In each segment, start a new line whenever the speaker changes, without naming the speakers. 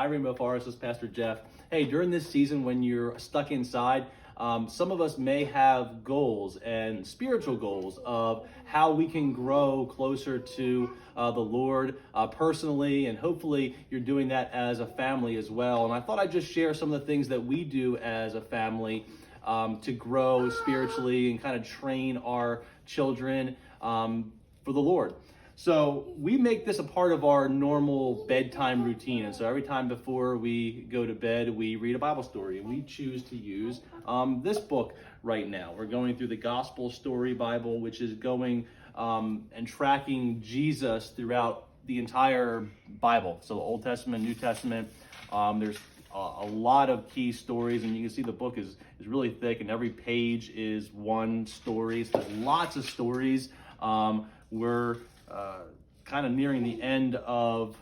Hi, Rainbow Forest. This is Pastor Jeff. Hey, during this season when you're stuck inside, some of us may have goals and spiritual goals of how we can grow closer to the Lord personally, and hopefully you're doing that as a family as well. And I thought I'd just share some of the things that we do as a family to grow spiritually and kind of train our children for the Lord. So we make this a part of our normal bedtime routine. And so every time before we go to bed, we read a Bible story. And we choose to use this book right now. We're going through the Gospel Story Bible, which is going and tracking Jesus throughout the entire Bible. So the Old Testament, New Testament, there's a lot of key stories, and you can see the book is really thick, and every page is one story. So there's lots of stories. We're kind of nearing the end of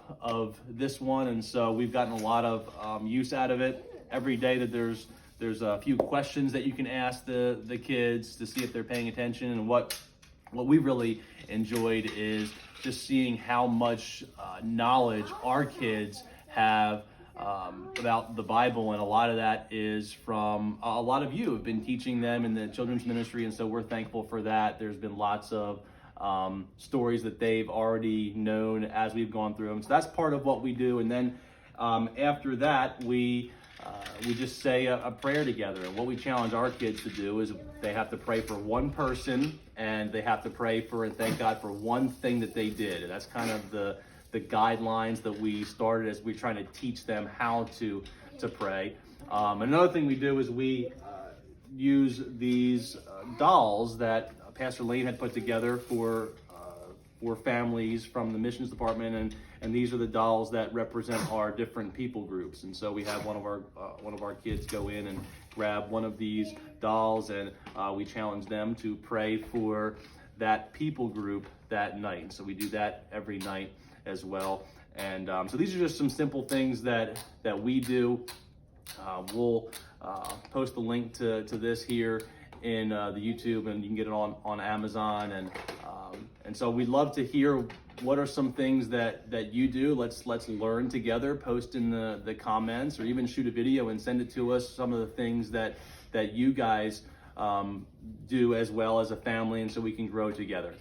this one, and so we've gotten a lot of use out of it. Every day that there's a few questions that you can ask the kids to see if they're paying attention. And what we really enjoyed is just seeing how much knowledge our kids have about the Bible, and a lot of that is from a lot of you have been teaching them in the children's ministry, and so we're thankful for that. There's been lots of stories that they've already known as we've gone through them. So that's part of what we do. And then after that, we just say a prayer together. And what we challenge our kids to do is they have to pray for one person, and they have to pray for and thank God for one thing that they did. And that's kind of the guidelines that we started as we're trying to teach them how to pray. Another thing we do is we use these dolls that Pastor Lane had put together for families from the missions department, and these are the dolls that represent our different people groups. And so we have one of our kids go in and grab one of these dolls, and we challenge them to pray for that people group that night. And so we do that every night as well. And so these are just some simple things that we do. We'll post the link to this here in the YouTube, and you can get it on Amazon. And so we'd love to hear what are some things that you do. Let's learn together. Post in the comments, or even shoot a video and send it to us. Some of the things that you guys do as well as a family, and so we can grow together.